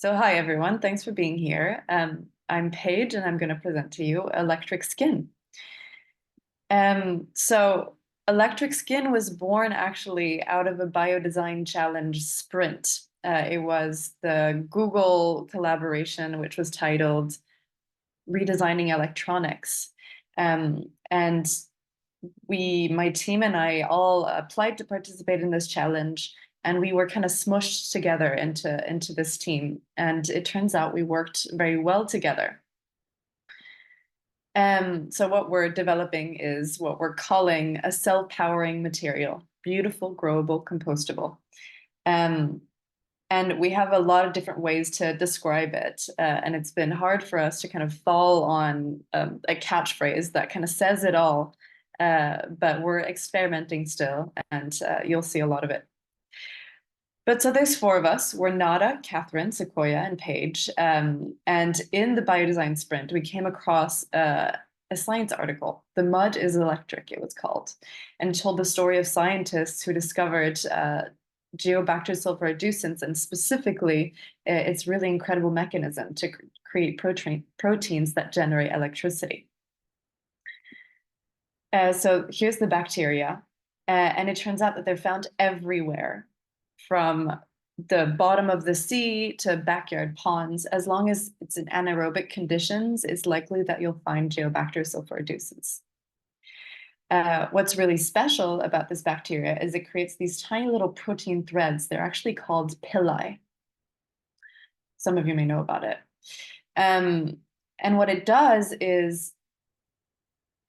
So hi everyone, thanks for being here. I'm Paige and I'm going to present to you electric skin. So electric skin was born actually out of a biodesign challenge sprint. It was the Google collaboration, which was titled Redesigning Electronics. And my team and I all applied to participate in this challenge, and we were kind of smushed together into this team. And it turns out we worked very well together. So what we're developing is what we're calling a self-powering material, beautiful, growable, compostable. Um, and we have a lot of different ways to describe it. And it's been hard for us to kind of fall on a catchphrase that kind of says it all. But we're experimenting still, and you'll see a lot of it. But so there's four of us. We're Nada, Catherine, Sequoia, and Paige. And in the biodesign sprint, we came across a science article. The Mud is Electric, it was called. And it told the story of scientists who discovered Geobacter Sulfurreducens, and specifically its really incredible mechanism to create proteins that generate electricity. So here's the bacteria, and it turns out that they're found everywhere, from the bottom of the sea to backyard ponds. As long as it's in anaerobic conditions, it's likely that you'll find Geobacter sulfurreducens. What's really special about this bacteria is it creates these tiny little protein threads. They're actually called pili. Some of you may know about it. And what it does is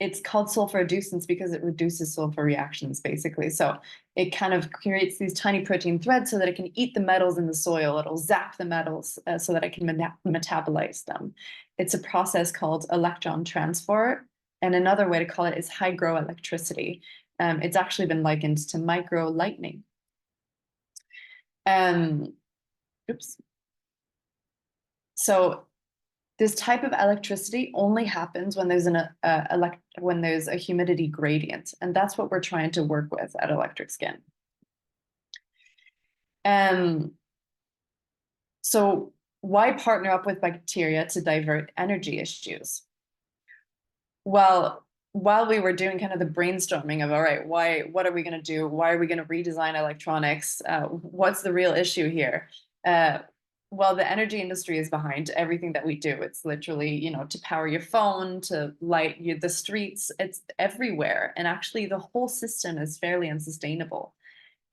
it's called sulfurreducens because it reduces sulfur reactions, basically. So it kind of creates these tiny protein threads so that it can eat the metals in the soil. It'll zap the metals so that it can metabolize them. It's a process called electron transfer. And another way to call it is hygroelectricity. It's actually been likened to micro lightning. Oops. So this type of electricity only happens when there's a humidity gradient, and that's what we're trying to work with at Electric Skin. So why partner up with bacteria to divert energy issues? Well, while we were doing kind of the brainstorming of, all right, what are we going to do? Why are we going to redesign electronics? What's the real issue here? Well, the energy industry is behind everything that we do. It's literally, to power your phone, to light the streets, it's everywhere. And actually the whole system is fairly unsustainable.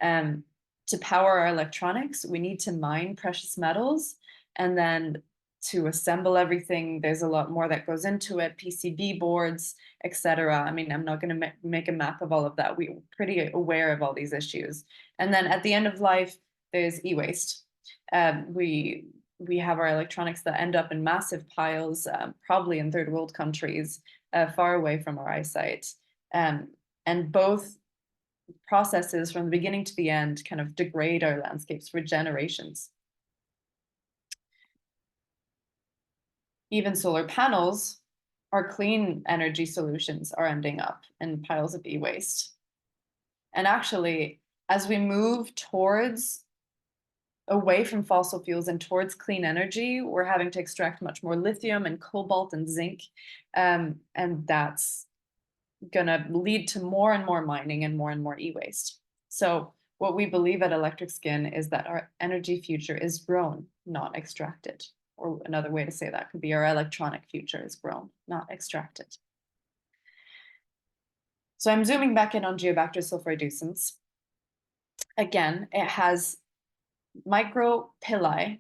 To power our electronics, we need to mine precious metals, and then to assemble everything, there's a lot more that goes into it, PCB boards, etc. I mean, I'm not going to make a map of all of that. We're pretty aware of all these issues. And then at the end of life, there's e-waste. We have our electronics that end up in massive piles, probably in third world countries, far away from our eyesight. And both processes from the beginning to the end kind of degrade our landscapes for generations. Even solar panels, our clean energy solutions, are ending up in piles of e-waste. And actually, as we move away from fossil fuels and towards clean energy, we're having to extract much more lithium and cobalt and zinc. And that's going to lead to more and more mining and more e-waste. So what we believe at Electric Skin is that our energy future is grown, not extracted. Or another way to say that could be our electronic future is grown, not extracted. So I'm zooming back in on Geobacter sulfurreducens. Again, it has micropili,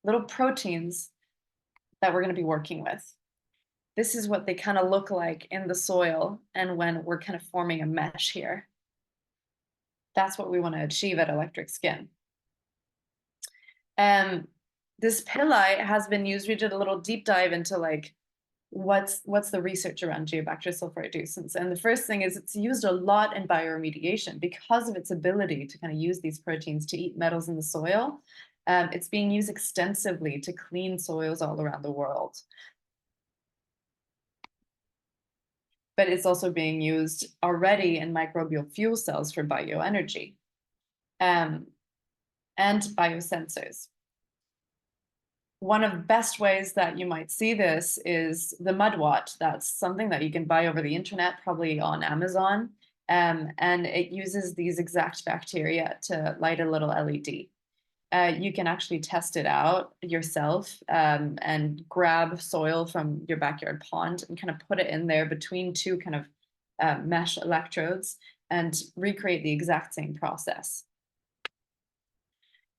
little proteins that we're going to be working with. This is what they kind of look like in the soil and when we're kind of forming a mesh here. That's what we want to achieve at Electric Skin. This pili has been used. We did a little deep dive into like what's the research around Geobacter sulfurreducens. And the first thing is it's used a lot in bioremediation because of its ability to kind of use these proteins to eat metals in the soil. It's being used extensively to clean soils all around the world. But it's also being used already in microbial fuel cells for bioenergy, and biosensors. One of the best ways that you might see this is the mudwort. That's something that you can buy over the internet, probably on Amazon. And it uses these exact bacteria to light a little LED. You can actually test it out yourself, and grab soil from your backyard pond and kind of put it in there between two kind of mesh electrodes and recreate the exact same process.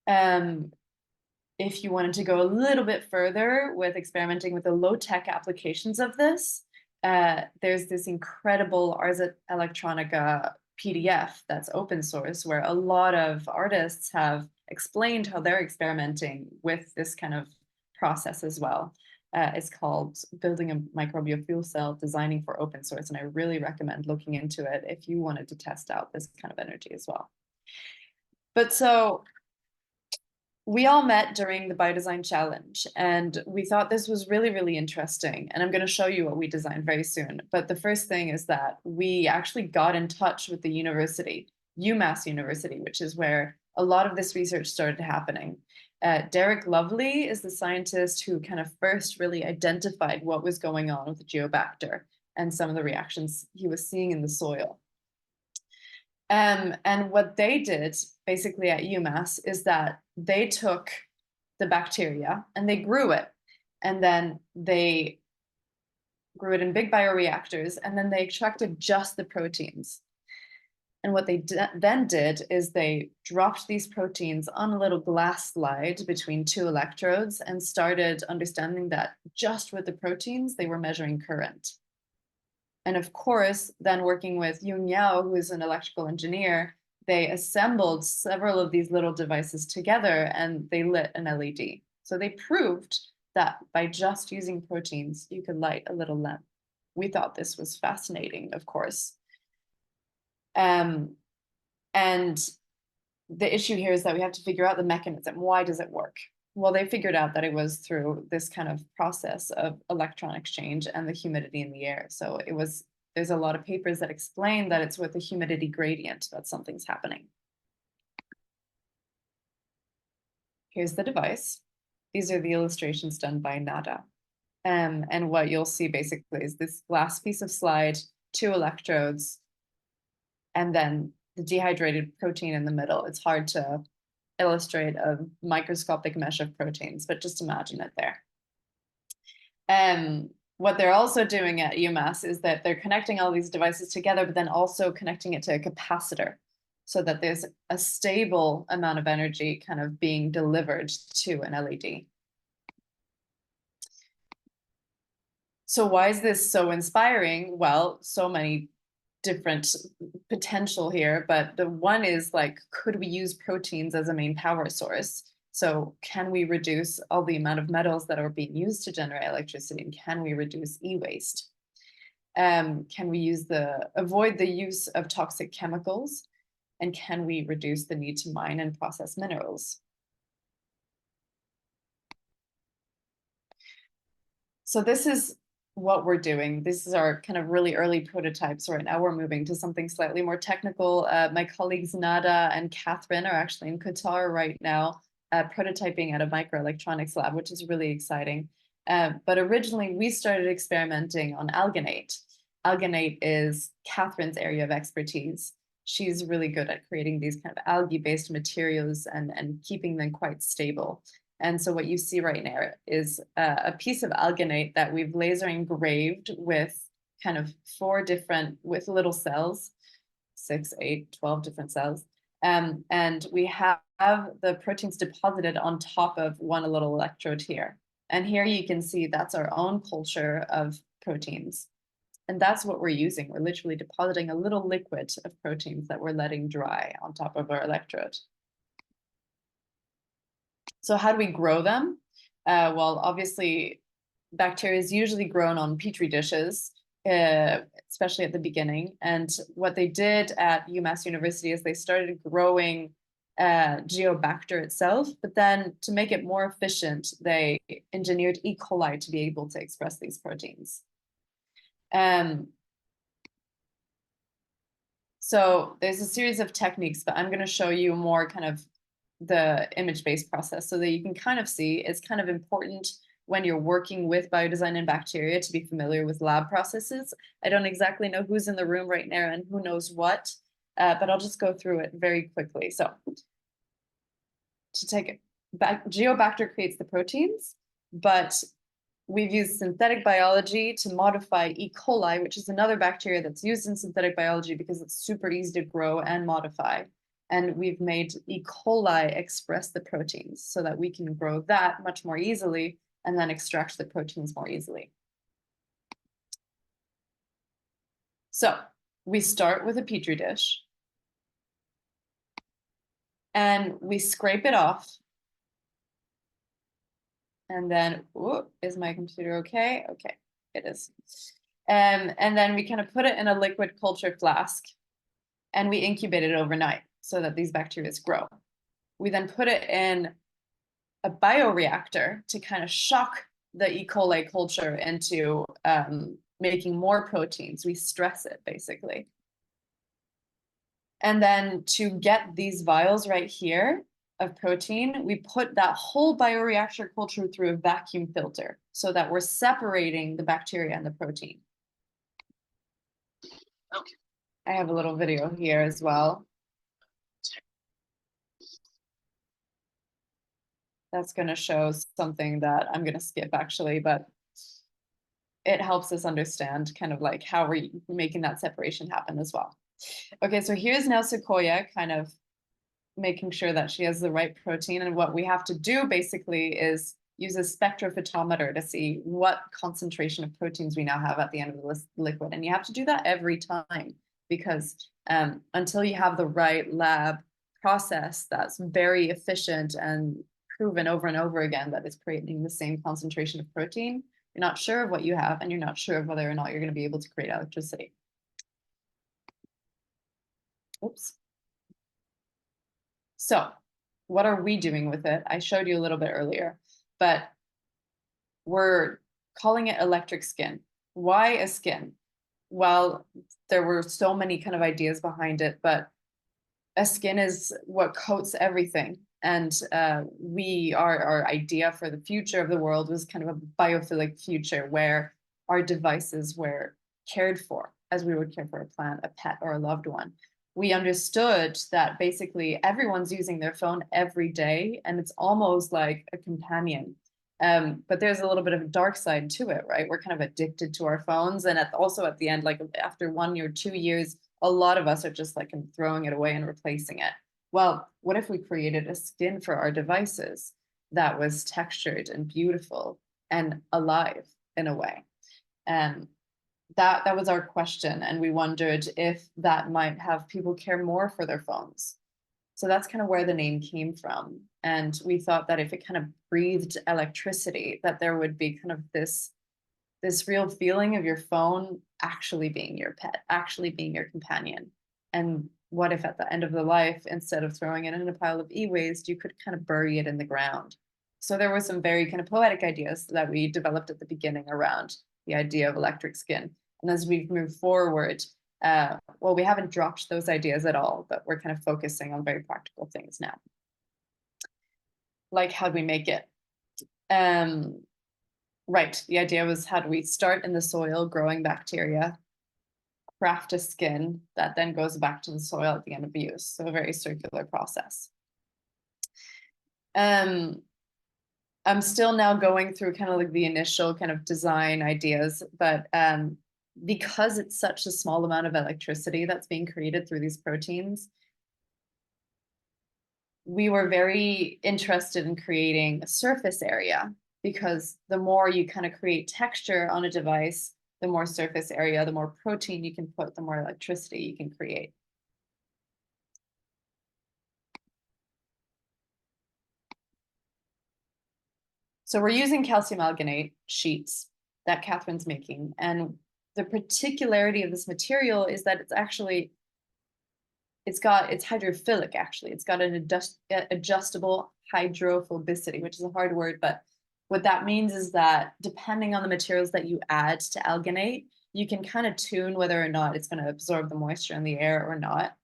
If you wanted to go a little bit further with experimenting with the low-tech applications of this, there's this incredible Ars Electronica PDF that's open source, where a lot of artists have explained how they're experimenting with this kind of process as well. It's called Building a Microbial Fuel Cell, Designing for Open Source, and I really recommend looking into it if you wanted to test out this kind of energy as well. But so we all met during the Biodesign Challenge, and we thought this was really, really interesting. And I'm going to show you what we designed very soon. But the first thing is that we actually got in touch with the university, UMass University, which is where a lot of this research started happening. Derek Lovely is the scientist who kind of first really identified what was going on with the Geobacter and some of the reactions he was seeing in the soil. And what they did basically at UMass is that they took the bacteria and they grew it. And then they grew it in big bioreactors, and then they extracted just the proteins. And what they then did is they dropped these proteins on a little glass slide between two electrodes and started understanding that just with the proteins, they were measuring current. And of course, then working with Yun Yao, who is an electrical engineer, they assembled several of these little devices together and they lit an LED. So they proved that by just using proteins, you could light a little lamp. We thought this was fascinating, of course. And the issue here is that we have to figure out the mechanism. Why does it work? Well, they figured out that it was through this kind of process of electron exchange and the humidity in the air. So there's a lot of papers that explain that it's with the humidity gradient that something's happening. Here's the device. These are the illustrations done by Nada. And what you'll see basically is this glass piece of slide, two electrodes, and then the dehydrated protein in the middle. It's hard to illustrate a microscopic mesh of proteins, but just imagine it there. What they're also doing at UMass is that they're connecting all these devices together, but then also connecting it to a capacitor so that there's a stable amount of energy kind of being delivered to an LED. So why is this so inspiring? Well, so many different potential here, but the one is like, could we use proteins as a main power source? So can we reduce all the amount of metals that are being used to generate electricity? And can we reduce e-waste? Can we avoid the use of toxic chemicals? And can we reduce the need to mine and process minerals? So this is what we're doing. This is our kind of really early prototypes. Right now we're moving to something slightly more technical. My colleagues Nada and Catherine are actually in Qatar right now, prototyping at a microelectronics lab, which is really exciting. But originally we started experimenting on alginate. Alginate is Catherine's area of expertise. She's really good at creating these kind of algae-based materials and keeping them quite stable. And so what you see right now is a piece of alginate that we've laser engraved with kind of with little cells, 6, 8, 12 different cells. And we have the proteins deposited on top of one little electrode here. And here you can see that's our own culture of proteins. And that's what we're using. We're literally depositing a little liquid of proteins that we're letting dry on top of our electrode. So how do we grow them? Well, obviously, bacteria is usually grown on petri dishes, especially at the beginning. And what they did at UMass University is they started growing Geobacter itself, but then to make it more efficient, they engineered E. coli to be able to express these proteins. So there's a series of techniques, but I'm going to show you more kind of the image-based process so that you can kind of see. It's kind of important when you're working with biodesign and bacteria to be familiar with lab processes. I don't exactly know who's in the room right now and who knows what, but I'll just go through it very quickly. So to take it back, Geobacter creates the proteins, but we've used synthetic biology to modify E. coli, which is another bacteria that's used in synthetic biology because it's super easy to grow and modify. And we've made E. coli express the proteins so that we can grow that much more easily and then extract the proteins more easily. So we start with a petri dish and we scrape it off. And then, is my computer okay? Okay, it is. And then we kind of put it in a liquid culture flask and we incubate it overnight so that these bacteria grow. We then put it in a bioreactor to kind of shock the E. coli culture into making more proteins. We stress it basically. And then to get these vials right here of protein, we put that whole bioreactor culture through a vacuum filter so that we're separating the bacteria and the protein. Okay. I have a little video here as well. That's going to show something that I'm going to skip actually, but it helps us understand kind of like how we're making that separation happen as well. Okay, so here's now Sequoia kind of making sure that she has the right protein. And what we have to do basically is use a spectrophotometer to see what concentration of proteins we now have at the end of the liquid. And you have to do that every time because until you have the right lab process that's very efficient and proven over and over again that it's creating the same concentration of protein, you're not sure of what you have and you're not sure of whether or not you're going to be able to create electricity. Oops. So what are we doing with it? I showed you a little bit earlier, but we're calling it electric skin. Why a skin? Well, there were so many kind of ideas behind it, but a skin is what coats everything. And our idea for the future of the world was kind of a biophilic future where our devices were cared for as we would care for a plant, a pet, or a loved one. We understood that basically everyone's using their phone every day and it's almost like a companion. But there's a little bit of a dark side to it, right? We're kind of addicted to our phones. And also at the end, like after 1 or 2 years, a lot of us are just like throwing it away and replacing it. Well, what if we created a skin for our devices that was textured and beautiful and alive in a way? That was our question. And we wondered if that might have people care more for their phones. So that's kind of where the name came from. And we thought that if it kind of breathed electricity, that there would be kind of this real feeling of your phone actually being your pet, actually being your companion. And what if at the end of the life, instead of throwing it in a pile of e-waste, you could kind of bury it in the ground? So there were some very kind of poetic ideas that we developed at the beginning around the idea of electric skin. And as we've moved forward, well, we haven't dropped those ideas at all, but we're kind of focusing on very practical things now. Like how do we make it? Right, the idea was how do we start in the soil growing bacteria, craft a skin that then goes back to the soil at the end of use. So a very circular process. I'm still now going through kind of like the initial kind of design ideas, but because it's such a small amount of electricity that's being created through these proteins, we were very interested in creating a surface area because the more you kind of create texture on a device, the more surface area, the more protein you can put, the more electricity you can create. So we're using calcium alginate sheets that Catherine's making. And the particularity of this material is that it's hydrophilic actually. It's got an adjustable hydrophobicity, which is a hard word, but what that means is that depending on the materials that you add to alginate, you can kind of tune whether or not it's going to absorb the moisture in the air or not.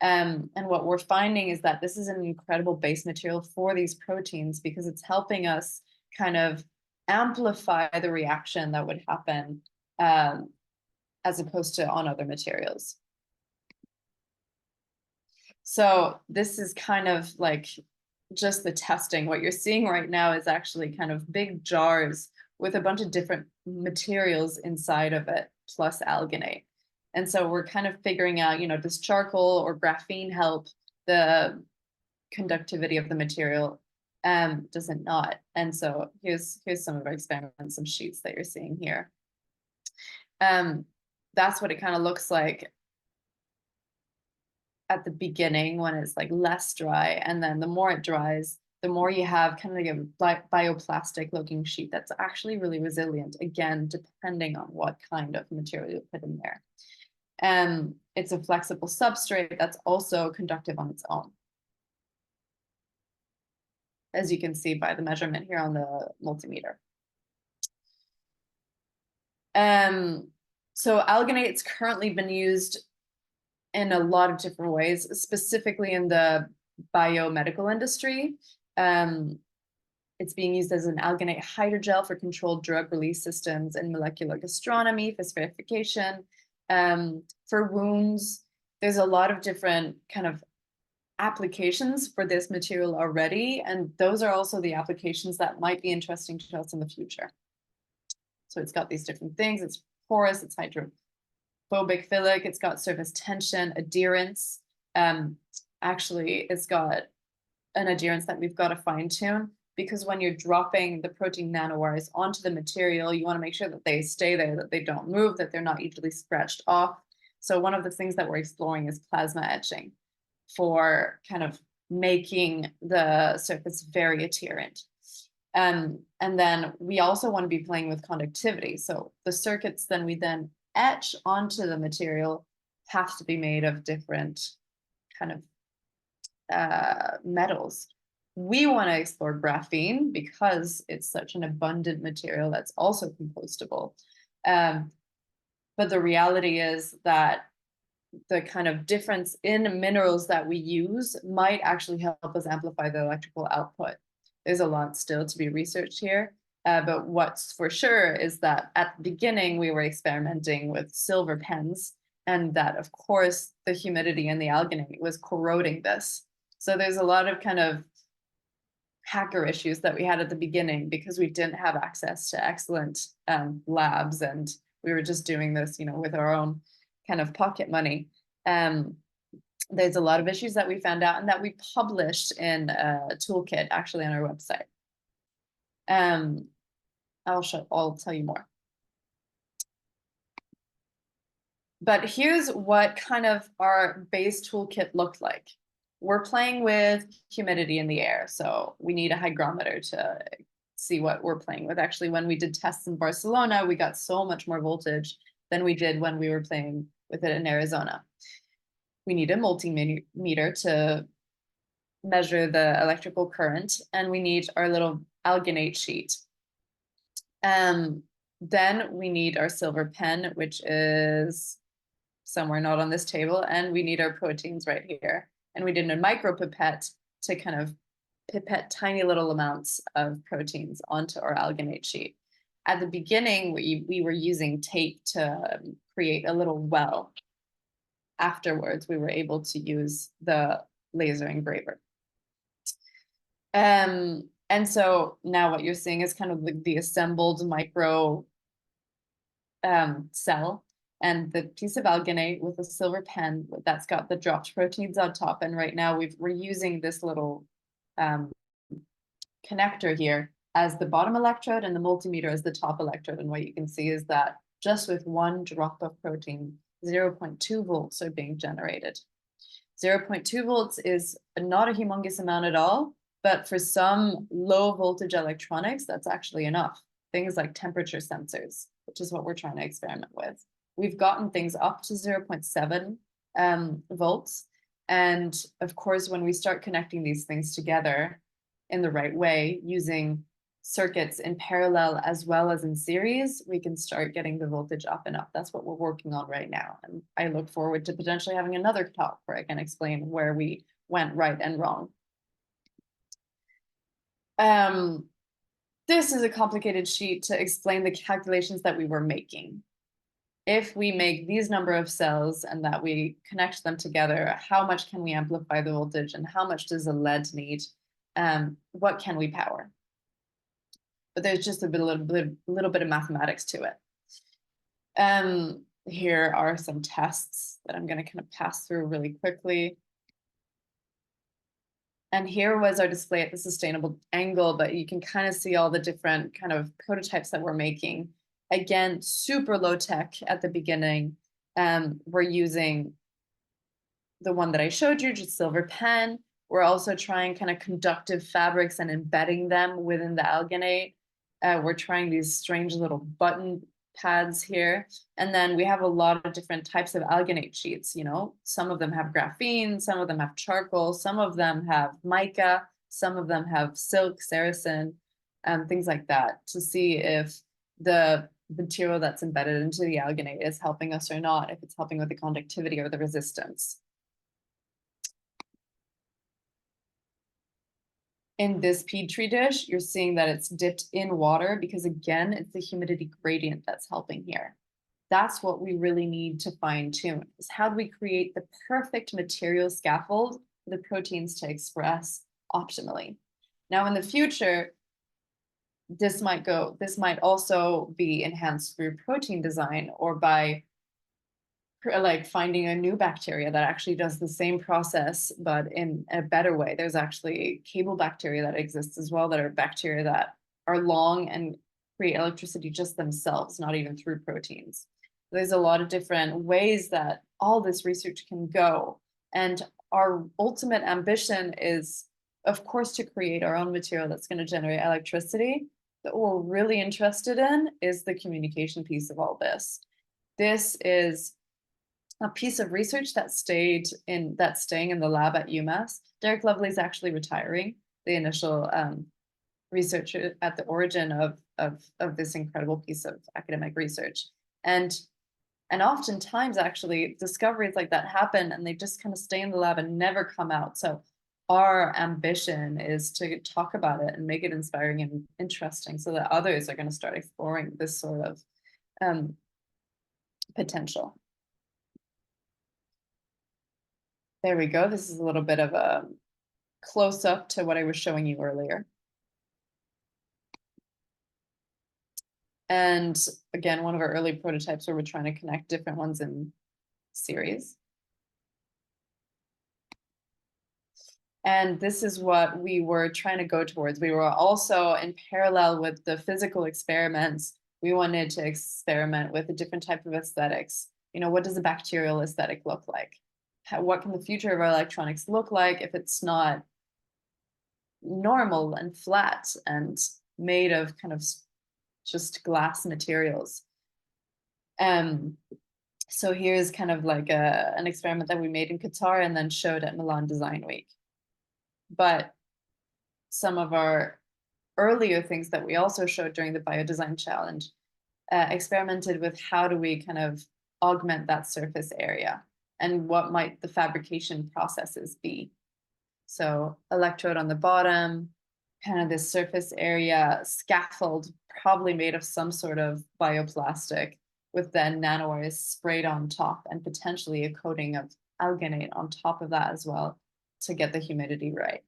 And what we're finding is that this is an incredible base material for these proteins because it's helping us kind of amplify the reaction that would happen as opposed to on other materials. So this is kind of like just the testing. What you're seeing right now is actually kind of big jars with a bunch of different materials inside of it, plus alginate. And so we're kind of figuring out, does charcoal or graphene help the conductivity of the material? Does it not? And so here's some of our experiments, some sheets that you're seeing here. That's what it kind of looks like at the beginning when it's like less dry, and then the more it dries, the more you have kind of like a bioplastic looking sheet that's actually really resilient, again, depending on what kind of material you put in there. It's a flexible substrate that's also conductive on its own, as you can see by the measurement here on the multimeter. So alginate's currently been used in a lot of different ways, specifically in the biomedical industry. It's being used as an alginate hydrogel for controlled drug release systems in molecular gastronomy, for spherification, for wounds. There's a lot of different kind of applications for this material already, and those are also the applications that might be interesting to us in the future. So it's got these different things. It's porous, it's hydrophobic, philic, it's got surface tension, adherence. Actually, it's got an adherence that we've got to fine tune, because when you're dropping the protein nanowires onto the material, you want to make sure that they stay there, that they don't move, that they're not easily scratched off. So one of the things that we're exploring is plasma etching for kind of making the surface very adherent. And then we also want to be playing with conductivity. So the circuits then we etch onto the material have to be made of different kind of metals. We want to explore graphene because it's such an abundant material that's also compostable. But the reality is that the kind of difference in minerals that we use might actually help us amplify the electrical output. There's a lot still to be researched here, but what's for sure is that at the beginning we were experimenting with silver pens, and that of course the humidity in the alginate was corroding this. So there's a lot of kind of hacker issues that we had at the beginning because we didn't have access to excellent labs, and we were just doing this, with our own kind of pocket money. There's a lot of issues that we found out and that we published in a toolkit actually on our website. I'll tell you more. But here's what kind of our base toolkit looked like. We're playing with humidity in the air, so we need a hygrometer to see what we're playing with. Actually, when we did tests in Barcelona, we got so much more voltage than we did when we were playing with it in Arizona. We need a multimeter to measure the electrical current, and we need our little alginate sheet. Then we need our silver pen, which is somewhere not on this table, and we need our proteins right here. And we did a micro pipette to kind of pipette tiny little amounts of proteins onto our alginate sheet. At the beginning, we were using tape to create a little well. Afterwards, we were able to use the laser engraver. And so now what you're seeing is kind of the assembled micro cell, and the piece of alginate with a silver pen that's got the dropped proteins on top. And right now we're using this little connector here as the bottom electrode and the multimeter as the top electrode. And what you can see is that just with one drop of protein, 0.2 volts are being generated. 0.2 volts is not a humongous amount at all, but for some low voltage electronics, that's actually enough. Things like temperature sensors, which is what we're trying to experiment with. We've gotten things up to 0.7 volts. And of course, when we start connecting these things together in the right way, using circuits in parallel as well as in series, we can start getting the voltage up and up. That's what we're working on right now. And I look forward to potentially having another talk where I can explain where we went right and wrong. This is a complicated sheet to explain the calculations that we were making. If we make these number of cells and that we connect them together, how much can we amplify the voltage and how much does a lead need? What can we power? But there's just a little bit of mathematics to it. Here are some tests that I'm going to kind of pass through really quickly. And here was our display at the sustainable angle, but you can kind of see all the different kind of prototypes that we're making. Again, super low tech at the beginning. We're using the one that I showed you, just silver pen. We're also trying kind of conductive fabrics and embedding them within the alginate. We're trying these strange little button pads here. And then we have a lot of different types of alginate sheets. You know, some of them have graphene, some of them have charcoal, some of them have mica, some of them have silk, saracen, things like that, to see if the material that's embedded into the alginate is helping us or not, if it's helping with the conductivity or the resistance. In this Petri dish, you're seeing that it's dipped in water because, again, it's the humidity gradient that's helping here. That's what we really need to fine tune, is how do we create the perfect material scaffold for the proteins to express optimally. Now, in the future, this might also be enhanced through protein design or by like finding a new bacteria that actually does the same process, but in a better way. There's actually cable bacteria that exists as well, that are bacteria that are long and create electricity just themselves, not even through proteins. There's a lot of different ways that all this research can go. And our ultimate ambition is, of course, to create our own material that's going to generate electricity. But what we're really interested in is the communication piece of all this. This is a piece of research that's staying in the lab at UMass. Derek Lovely is actually retiring, the initial researcher at the origin of this incredible piece of academic research. And oftentimes, actually, discoveries like that happen and they just kind of stay in the lab and never come out. So our ambition is to talk about it and make it inspiring and interesting so that others are going to start exploring this sort of potential. There we go. This is a little bit of a close up to what I was showing you earlier. And again, one of our early prototypes where we're trying to connect different ones in series. And this is what we were trying to go towards. We were also, in parallel with the physical experiments, we wanted to experiment with a different type of aesthetics. You know, what does a bacterial aesthetic look like? What can the future of our electronics look like if it's not normal and flat and made of kind of just glass materials? So here's kind of like an experiment that we made in Qatar and then showed at Milan Design Week. But some of our earlier things that we also showed during the Biodesign Challenge experimented with how do we kind of augment that surface area and what might the fabrication processes be. So electrode on the bottom, kind of this surface area scaffold, probably made of some sort of bioplastic, with then nanowires sprayed on top and potentially a coating of alginate on top of that as well to get the humidity right.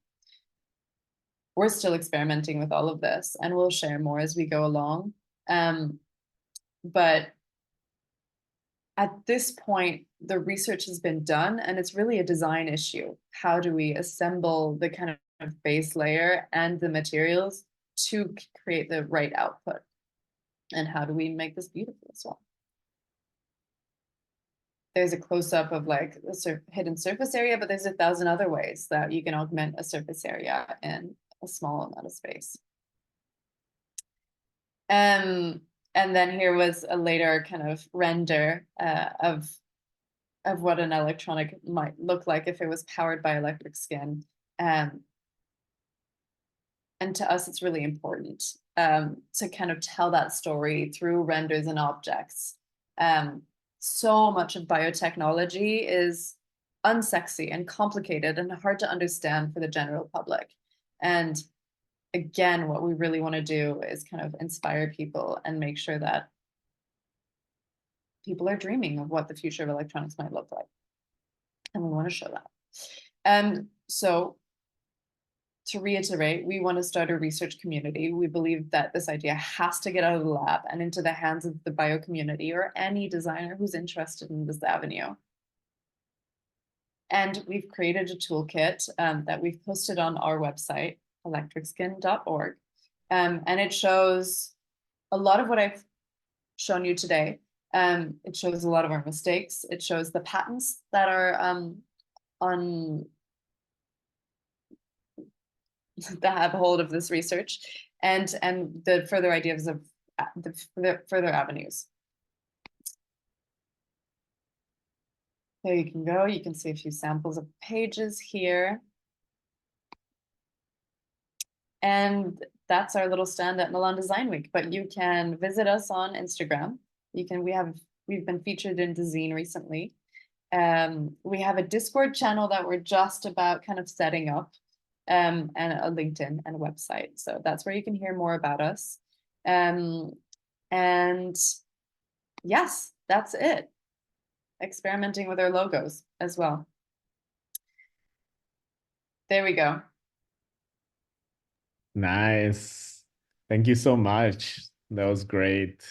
We're still experimenting with all of this and we'll share more as we go along. But at this point, the research has been done and it's really a design issue. How do we assemble the kind of base layer and the materials to create the right output? And how do we make this beautiful as well? There's a close-up of like the hidden surface area, but there's 1,000 other ways that you can augment a surface area in a small amount of space. And then here was a later kind of render of what an electronic might look like if it was powered by electric skin. And to us, it's really important to kind of tell that story through renders and objects. So much of biotechnology is unsexy and complicated and hard to understand for the general public. And again, what we really want to do is kind of inspire people and make sure that people are dreaming of what the future of electronics might look like. And we want to show that. So to reiterate, we want to start a research community. We believe that this idea has to get out of the lab and into the hands of the bio community or any designer who's interested in this avenue. And we've created a toolkit that we've posted on our website, electricskin.org. And it shows a lot of what I've shown you today. It shows a lot of our mistakes. It shows the patents that are that have hold of this research, and the further ideas of the further avenues. There you can go. You can see a few samples of pages here. And that's our little stand at Milan Design Week. But you can visit us on Instagram. We've been featured in the zine recently. We have a Discord channel that we're just about kind of setting up, and a LinkedIn and a website. So that's where you can hear more about us. And yes, that's it. Experimenting with our logos as well. There we go. Nice. Thank you so much. That was great.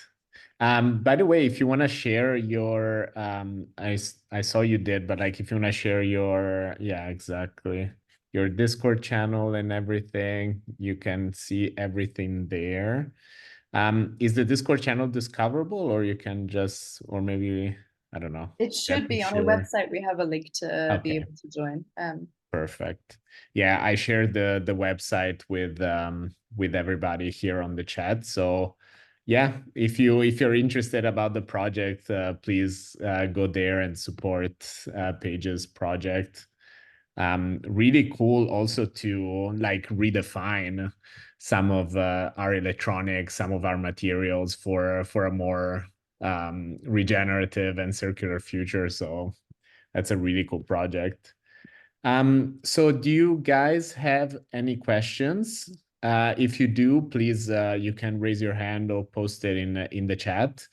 By the way, if you want to share your, I saw you did, but like if you want to share your, yeah, exactly, your Discord channel and everything, you can see everything there. Is the Discord channel discoverable, or you can just, or maybe, I don't know. It should be on our website. We have a link to be able to join. Perfect. Yeah, I shared the website with everybody here on the chat. So yeah, if you're interested about the project, please go there and support Paige's project. Really cool also to like redefine some of our electronics, some of our materials for a more regenerative and circular future. So that's a really cool project. So do you guys have any questions? If you do, please, you can raise your hand or post it in the chat.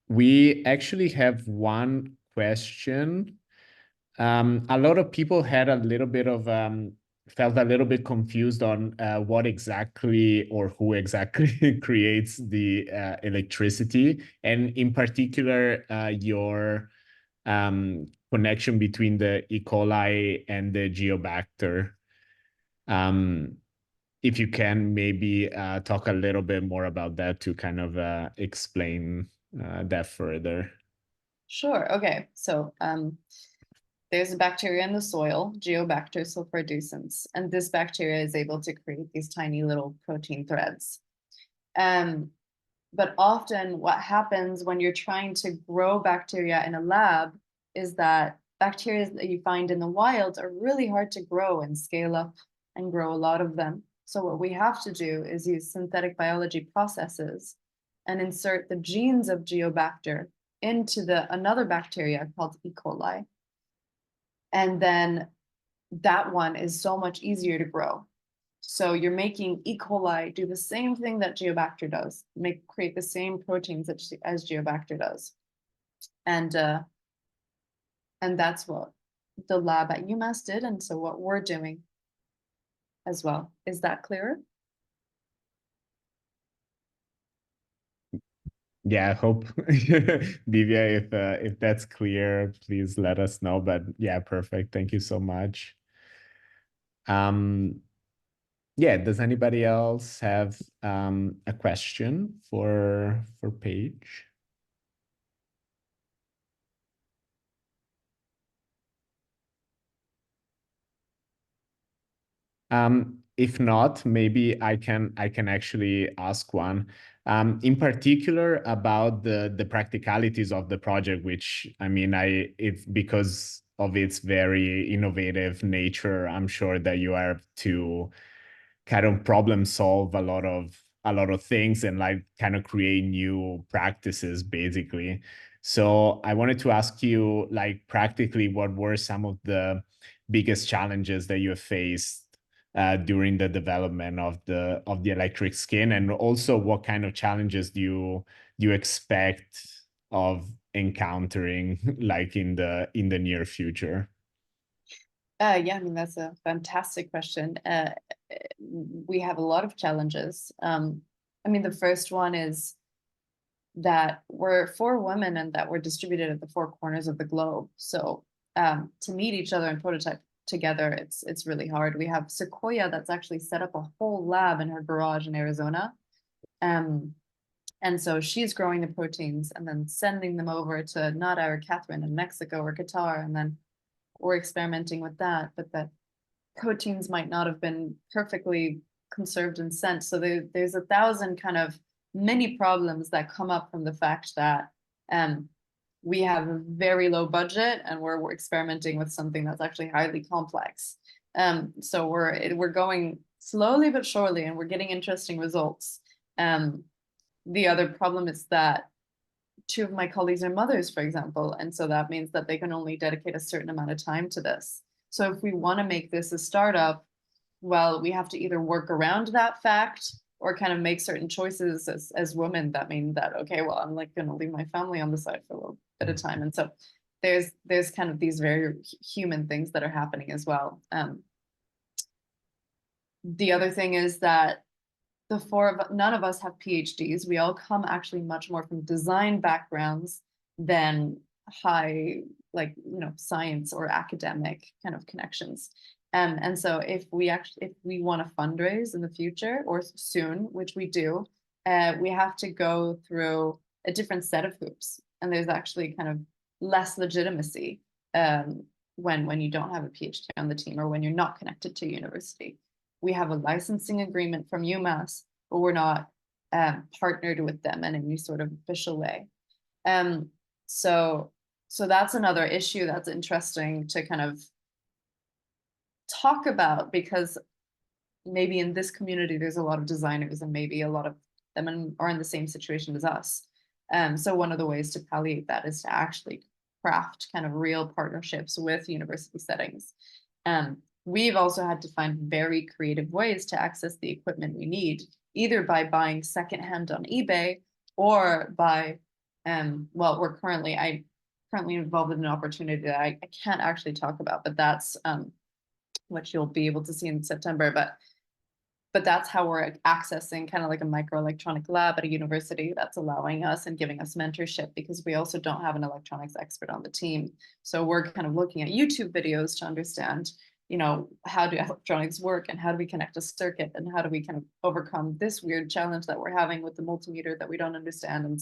We actually have one question. A lot of people had a little bit of felt a little bit confused on what exactly or who exactly creates the electricity, and in particular your connection between the E. coli and the Geobacter. If you can maybe talk a little bit more about that to kind of explain that further. Sure. Okay. So there's a bacteria in the soil, Geobacter Sulfurreducens, and this bacteria is able to create these tiny little protein threads. But often what happens when you're trying to grow bacteria in a lab is that bacteria that you find in the wild are really hard to grow and scale up and grow a lot of them. So what we have to do is use synthetic biology processes and insert the genes of Geobacter into another bacteria called E. coli. And then that one is so much easier to grow. So you're making E. coli do the same thing that Geobacter does, create the same proteins as Geobacter does. And that's what the lab at UMass did, and so what we're doing as well. Is that clearer? Yeah, I hope Divya, if that's clear, please let us know. But yeah, perfect. Thank you so much. Yeah, does anybody else have a question for Paige? If not, maybe I can actually ask one. In particular about the practicalities of the project, which I mean, it's because of its very innovative nature, I'm sure that you have to kind of problem solve a lot of things and like kind of create new practices basically. So I wanted to ask you, like, practically, what were some of the biggest challenges that you have faced during the development of the electric skin, and also what kind of challenges do you expect of encountering like in the near future? Yeah, I mean, that's a fantastic question. We have a lot of challenges. I mean, the first one is that we're four women and that we're distributed at the four corners of the globe. So to meet each other and prototype together, it's really hard. We have Sequoia that's actually set up a whole lab in her garage in Arizona. Um, and so she's growing the proteins and then sending them over to Nada or Catherine in Mexico or Qatar. And then we're experimenting with that, but the proteins might not have been perfectly conserved and sent. So there's 1,000 kind of mini problems that come up from the fact that we have a very low budget and we're experimenting with something that's actually highly complex. So we're going slowly but surely, and we're getting interesting results. The other problem is that two of my colleagues are mothers, for example, and so that means that they can only dedicate a certain amount of time to this. So if we want to make this a startup, well, we have to either work around that fact or kind of make certain choices as women that mean that, okay, well, I'm like going to leave my family on the side for a little bit of time. And so there's kind of these very human things that are happening as well. The other thing is that none of us have PhDs. We all come actually much more from design backgrounds than high, like, science or academic kind of connections. And so if we want to fundraise in the future or soon, which we do, we have to go through a different set of hoops. And there's actually kind of less legitimacy when you don't have a PhD on the team or when you're not connected to a university. We have a licensing agreement from UMass, but we're not partnered with them in any sort of official way. So that's another issue that's interesting to kind of talk about, because maybe in this community there's a lot of designers and maybe a lot of them are in the same situation as us. So one of the ways to palliate that is to actually craft kind of real partnerships with university settings. We've also had to find very creative ways to access the equipment we need, either by buying secondhand on eBay or by, well, I'm currently involved in an opportunity that I can't actually talk about, but that's what you'll be able to see in September. But that's how we're accessing kind of like a microelectronic lab at a university that's allowing us and giving us mentorship, because we also don't have an electronics expert on the team. So we're kind of looking at YouTube videos to understand, how do electronics work and how do we connect a circuit and how do we kind of overcome this weird challenge that we're having with the multimeter that we don't understand. And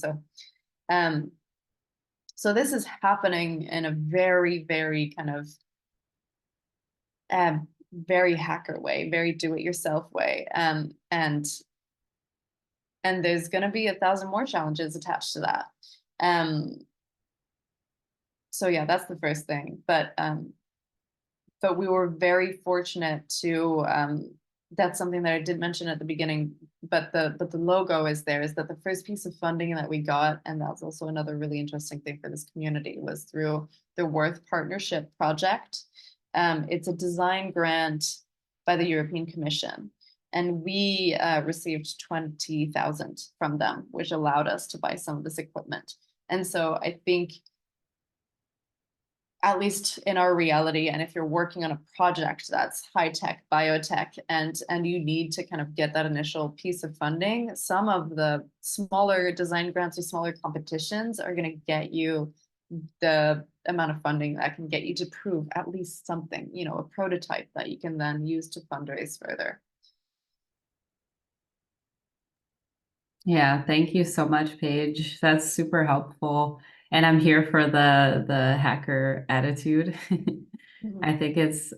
so this is happening in a very, very kind of very hacker way, very do-it-yourself way. And there's going to be 1,000 more challenges attached to that. So yeah, that's the first thing. But we were very fortunate to, that's something that I did mention at the beginning, but the logo is that the first piece of funding that we got, and that's also another really interesting thing for this community, was through the Worth Partnership Project. It's a design grant by the European Commission, and we received 20,000 from them, which allowed us to buy some of this equipment. And so I think, at least in our reality, and if you're working on a project that's high tech, biotech, and you need to kind of get that initial piece of funding, some of the smaller design grants or smaller competitions are going to get you the amount of funding that can get you to prove at least something, a prototype that you can then use to fundraise further. Yeah, thank you so much, Paige. That's super helpful. And I'm here for the hacker attitude. I think it's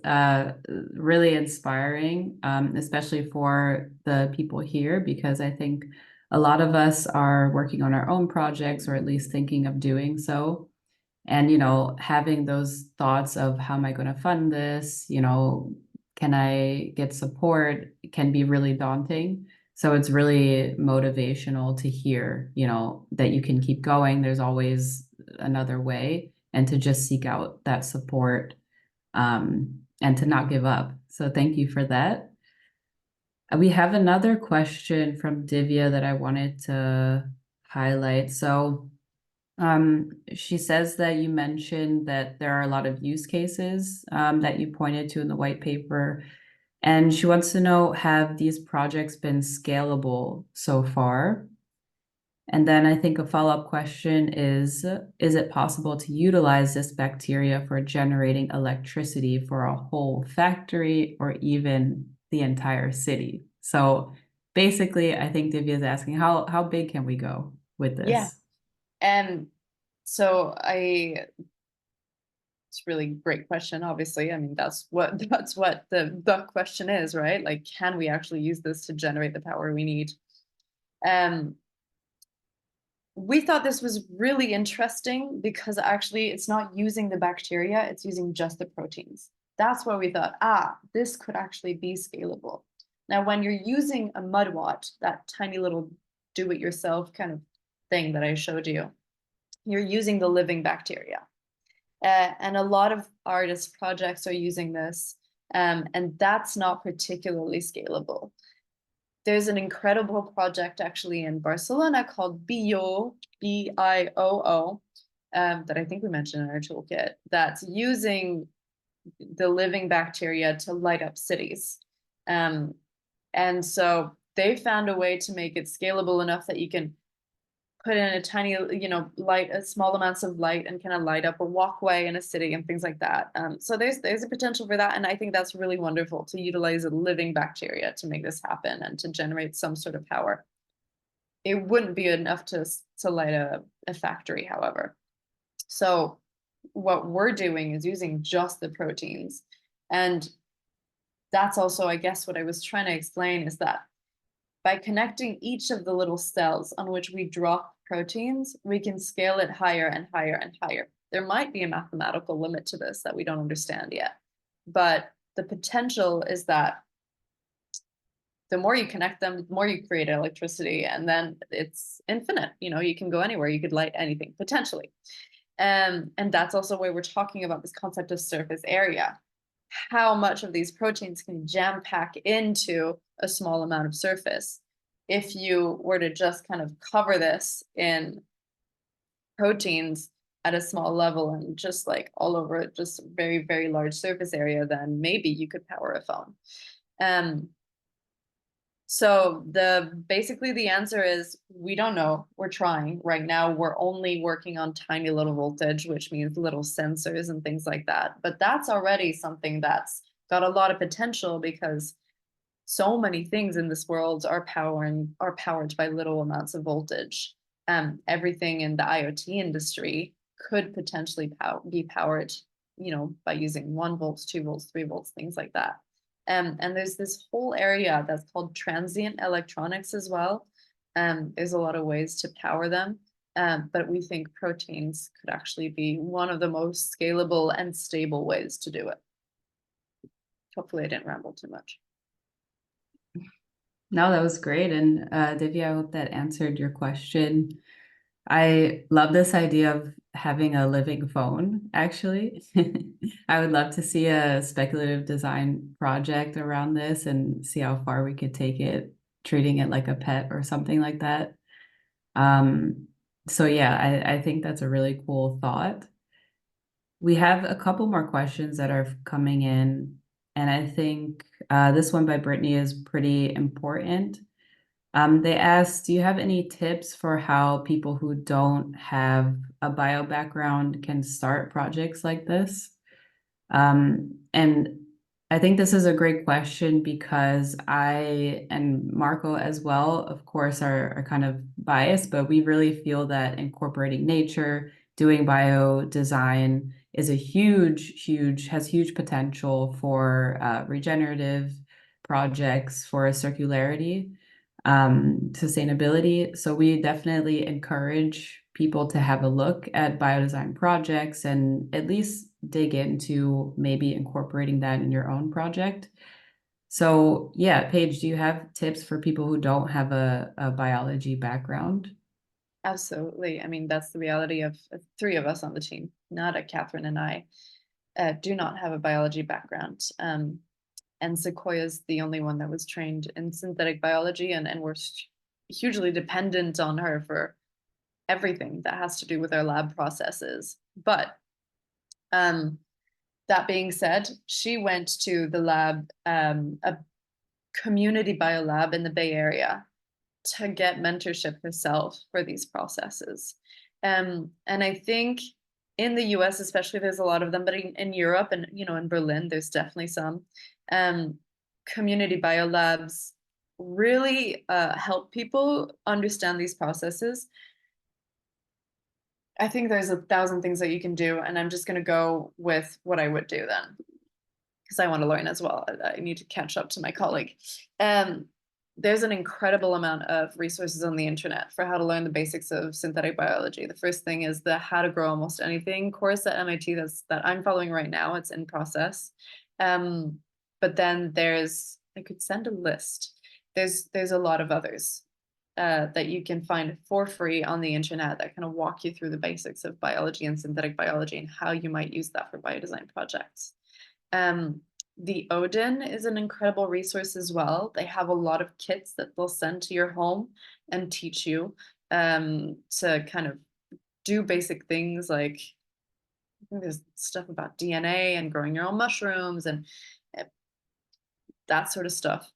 really inspiring, especially for the people here, because I think a lot of us are working on our own projects, or at least thinking of doing so. And, having those thoughts of how am I going to fund this? Can I get support? Can be really daunting. So it's really motivational to hear, you know, that you can keep going. There's always another way, and to just seek out that support, and to not give up. So thank you for that. We have another question from Divya that I wanted to highlight. So she says that you mentioned that there are a lot of use cases that you pointed to in the white paper. And she wants to know, have these projects been scalable so far? And then I think a follow-up question is it possible to utilize this bacteria for generating electricity for a whole factory or even the entire city? So basically, I think Divya is asking, how big can we go with this? Yeah. And so it's really great question, obviously. I mean, that's what the question is, right? Like, can we actually use this to generate the power we need? We thought this was really interesting because actually it's not using the bacteria, it's using just the proteins. That's why we thought, this could actually be scalable. Now, when you're using a mudwort, that tiny little do-it-yourself kind of thing that I showed you, you're using the living bacteria. And a lot of artist projects are using this, and that's not particularly scalable. There's an incredible project actually in Barcelona called Bioo, B-I-O-O, that I think we mentioned in our toolkit, that's using the living bacteria to light up cities. And so they found a way to make it scalable enough that you can put in a tiny, small amounts of light and kind of light up a walkway in a city and things like that. So there's a potential for that. And I think that's really wonderful to utilize a living bacteria to make this happen and to generate some sort of power. It wouldn't be enough to light a factory, however. So what we're doing is using just the proteins. And that's also, I guess, what I was trying to explain is that by connecting each of the little cells on which we drop proteins, we can scale it higher and higher and higher. There might be a mathematical limit to this that we don't understand yet, but the potential is that the more you connect them, the more you create electricity, and then it's infinite. You can go anywhere, you could light anything potentially. And that's also why we're talking about this concept of surface area. How much of these proteins can jam pack into a small amount of surface? If you were to just kind of cover this in proteins at a small level and just like all over just very, very large surface area, then maybe you could power a phone. So basically the answer is we don't know. We're trying. Right now, we're only working on tiny little voltage, which means little sensors and things like that. But that's already something that's got a lot of potential because so many things in this world are powered by little amounts of voltage. Everything in the IoT industry could potentially be powered, by using 1 volt, 2 volts, 3 volts, things like that. And there's this whole area that's called transient electronics as well. There's a lot of ways to power them, but we think proteins could actually be one of the most scalable and stable ways to do it. Hopefully I didn't ramble too much. No, that was great. And Divya, I hope that answered your question. I love this idea of having a living phone, actually. I would love to see a speculative design project around this and see how far we could take it, treating it like a pet or something like that. So yeah, I think that's a really cool thought. We have a couple more questions that are coming in, and I think this one by Brittany is pretty important. They asked, do you have any tips for how people who don't have a bio background can start projects like this? And I think this is a great question because I and Marco as well, of course, are kind of biased, but we really feel that incorporating nature, doing bio design is has huge potential for regenerative projects, for circularity, sustainability. So we definitely encourage people to have a look at biodesign projects and at least dig into maybe incorporating that in your own project. So yeah, Paige, do you have tips for people who don't have a biology background? Absolutely. I mean, that's the reality of three of us on the team. Nada, Catherine, and I do not have a biology background. And Sequoia's the only one that was trained in synthetic biology, and we're hugely dependent on her for everything that has to do with our lab processes. But that being said, she went to the lab, a community biolab in the Bay Area, to get mentorship herself for these processes. And I think in the US, especially, there's a lot of them, but in Europe and, in Berlin, there's definitely some. Community biolabs really help people understand these processes. I think there's 1,000 things that you can do, and I'm just going to go with what I would do then, because I want to learn as well. I need to catch up to my colleague. There's an incredible amount of resources on the internet for how to learn the basics of synthetic biology. The first thing is the How to Grow Almost Anything course at MIT that I'm following right now. It's in process. But then I could send a list. There's a lot of others that you can find for free on the internet that kind of walk you through the basics of biology and synthetic biology and how you might use that for biodesign projects. The Odin is an incredible resource as well. They have a lot of kits that they'll send to your home and teach you to kind of do basic things like, I think there's stuff about DNA and growing your own mushrooms and that sort of stuff.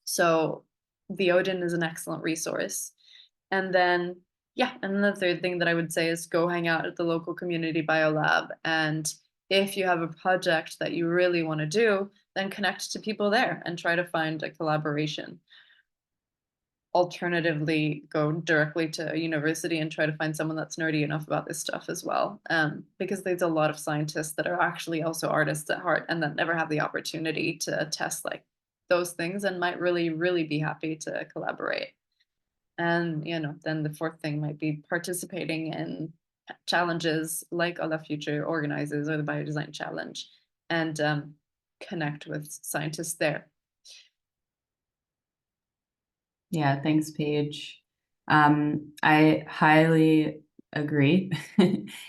So the Odin is an excellent resource. And then, yeah, and the third thing that I would say is go hang out at the local community biolab. And if you have a project that you really want to do, then connect to people there and try to find a collaboration. Alternatively, go directly to a university and try to find someone that's nerdy enough about this stuff as well. Because there's a lot of scientists that are actually also artists at heart and that never have the opportunity to test like those things and might really, really be happy to collaborate. And, then the fourth thing might be participating in challenges like Alla Future organizes or the Biodesign Challenge and connect with scientists there. Yeah, thanks, Paige. I highly agree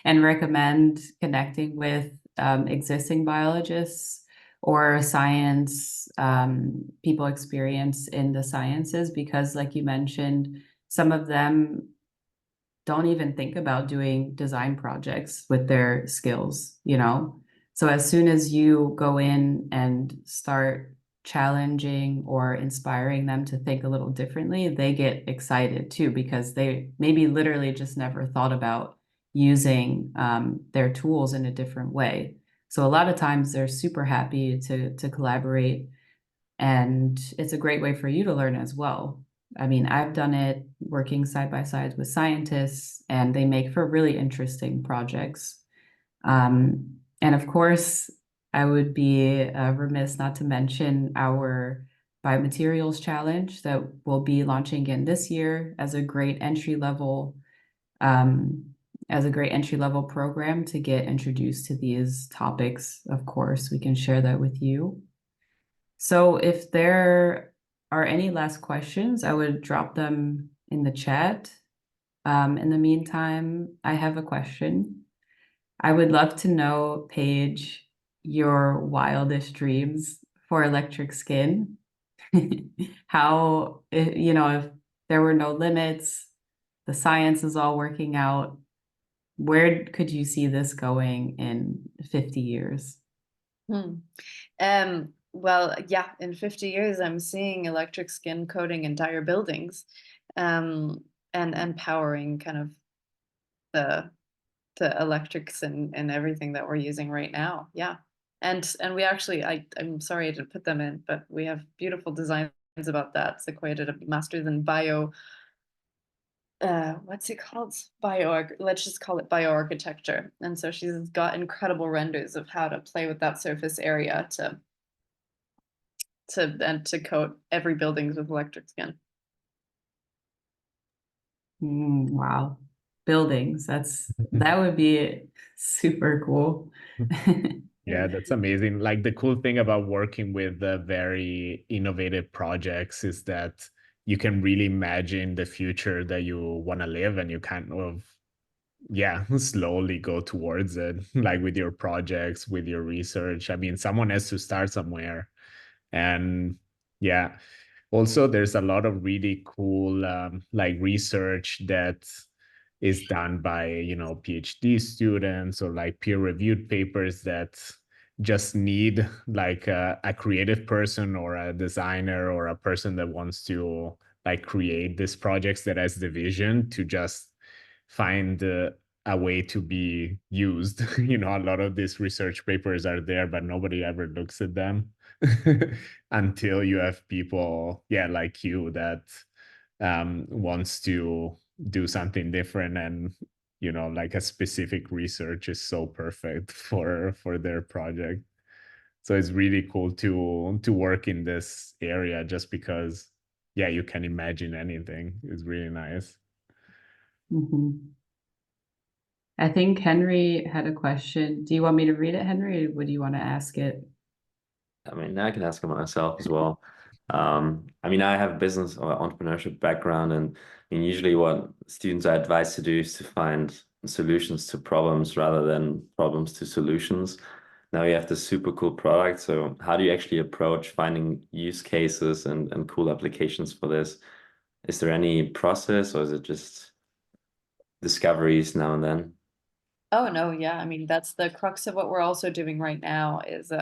and recommend connecting with existing biologists or science people experience in the sciences, because like you mentioned, some of them don't even think about doing design projects with their skills, So as soon as you go in and start challenging or inspiring them to think a little differently, they get excited too, because they maybe literally just never thought about using their tools in a different way. So a lot of times they're super happy to collaborate, and it's a great way for you to learn as well. I mean, I've done it working side by side with scientists, and they make for really interesting projects. And of course, I would be remiss not to mention our Biomaterials Challenge that will be launching again this year as a great entry level program to get introduced to these topics. Of course, we can share that with you. So if there are any last questions, I would drop them in the chat. In the meantime, I have a question. I would love to know, Paige, your wildest dreams for electric skin. How, if there were no limits, the science is all working out, where could you see this going in 50 years? Well, yeah, in 50 years, I'm seeing electric skin coating entire buildings, and powering kind of the electrics and everything that we're using right now. Yeah. And we actually, I'm sorry I didn't put them in, but we have beautiful designs about that. Sequoia did a master's in what's it called? Let's just call it bioarchitecture. And so she's got incredible renders of how to play with that surface area to coat every buildings with electric skin. Wow. Buildings, that would be super cool. Yeah, that's amazing. Like the cool thing about working with very innovative projects is that you can really imagine the future that you want to live, and you kind of, yeah, slowly go towards it, like with your projects, with your research. I mean, someone has to start somewhere. And yeah, also there's a lot of really cool like research that is done by, you know, PhD students, or like peer-reviewed papers that just need like a creative person or a designer or a person that wants to like create these projects, that has the vision to just find a way to be used. You know, a lot of these research papers are there, but nobody ever looks at them until you have people, yeah, like you, that wants to do something different. And, you know, like a specific research is so perfect for their project. So it's really cool to work in this area, just because, yeah, you can imagine anything. It's really nice. Mhm. I think Henry had a question. Do you want me to read it, Henry, or would you want to ask it? I mean, I can ask it myself as well. I mean, I have a business or entrepreneurship background, and I mean, usually what students are advised to do is to find solutions to problems rather than problems to solutions. Now you have this super cool product. So how do you actually approach finding use cases and cool applications for this? Is there any process, or is it just discoveries now and then? Oh no, yeah. I mean, that's the crux of what we're also doing right now is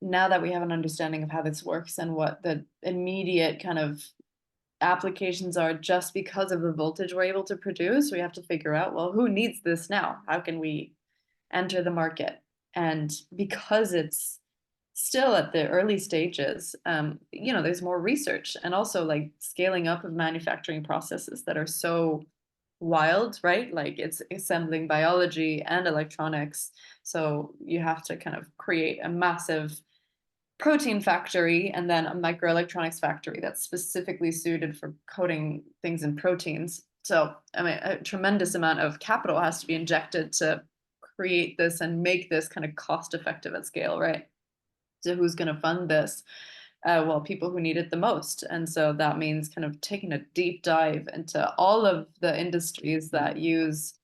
now that we have an understanding of how this works and what the immediate kind of applications are just because of the voltage we're able to produce, we have to figure out, well, who needs this now? How can we enter the market? And because it's still at the early stages, you know, there's more research and also like scaling up of manufacturing processes that are so wild, right? Like it's assembling biology and electronics. So you have to kind of create a massive protein factory and then a microelectronics factory that's specifically suited for coating things in proteins. So, I mean, a tremendous amount of capital has to be injected to create this and make this kind of cost effective at scale, right? So, who's going to fund this? Well, people who need it the most. And so that means kind of taking a deep dive into all of the industries that use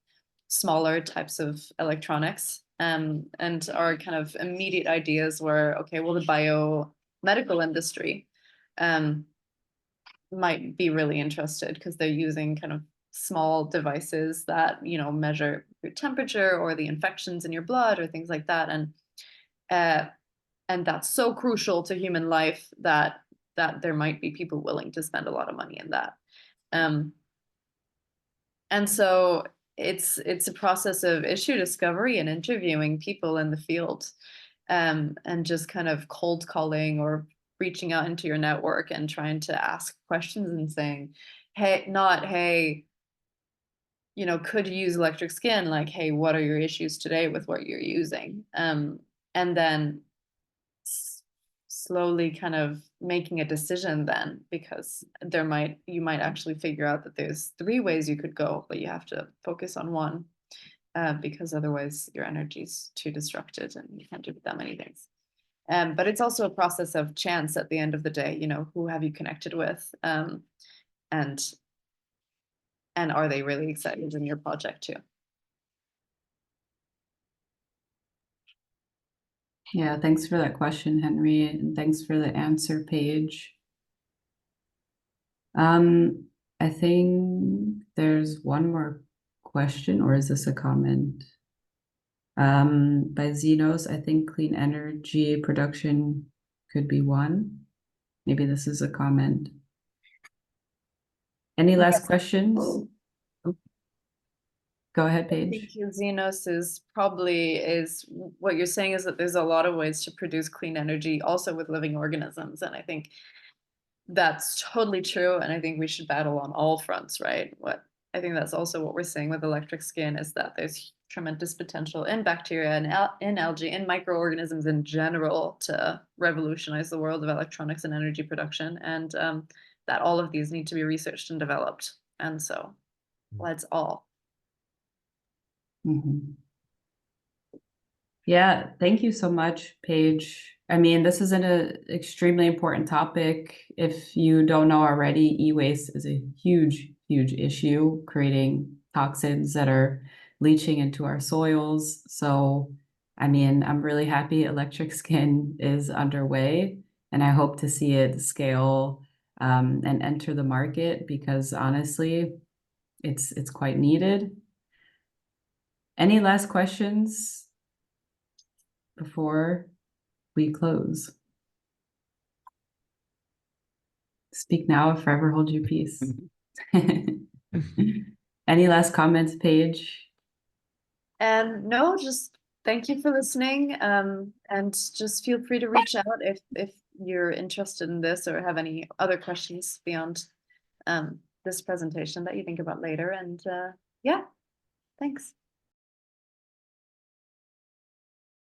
smaller types of electronics. And our kind of immediate ideas were, okay, well, the biomedical industry might be really interested because they're using kind of small devices that, you know, measure your temperature or the infections in your blood or things like that. And that's so crucial to human life that there might be people willing to spend a lot of money in that. And so it's a process of issue discovery and interviewing people in the field, and just kind of cold calling or reaching out into your network and trying to ask questions and saying, hey, not hey, you know, could you use electric skin? Like, hey, what are your issues today with what you're using? And then slowly kind of making a decision then, because you might actually figure out that there's 3 ways you could go, but you have to focus on one, because otherwise your energy's too distracted and you can't do that many things. But it's also a process of chance at the end of the day, you know, who have you connected with, and are they really excited in your project too? Yeah, thanks for that question, Henry, and thanks for the answer, Paige. I think there's one more question, or is this a comment? By Zenos, I think clean energy production could be one. Maybe this is a comment. Any last questions? Go ahead, I Paige. think Xenos is what you're saying is that there's a lot of ways to produce clean energy also with living organisms. And I think that's totally true. And I think we should battle on all fronts, right? I think that's also what we're seeing with electric skin is that there's tremendous potential in bacteria and in algae, in microorganisms in general to revolutionize the world of electronics and energy production. And that all of these need to be researched and developed. And so let's all. Mm-hmm. Yeah, thank you so much, Paige. I mean, this is an extremely important topic. If you don't know already, e-waste is a huge, huge issue, creating toxins that are leaching into our soils. So, I mean, I'm really happy Electric Skin is underway, and I hope to see it scale and enter the market because honestly, it's quite needed. Any last questions before we close? Speak now or forever hold your peace. Any last comments, Paige? And no, just thank you for listening. And just feel free to reach out if you're interested in this or have any other questions beyond this presentation that you think about later. And yeah, thanks.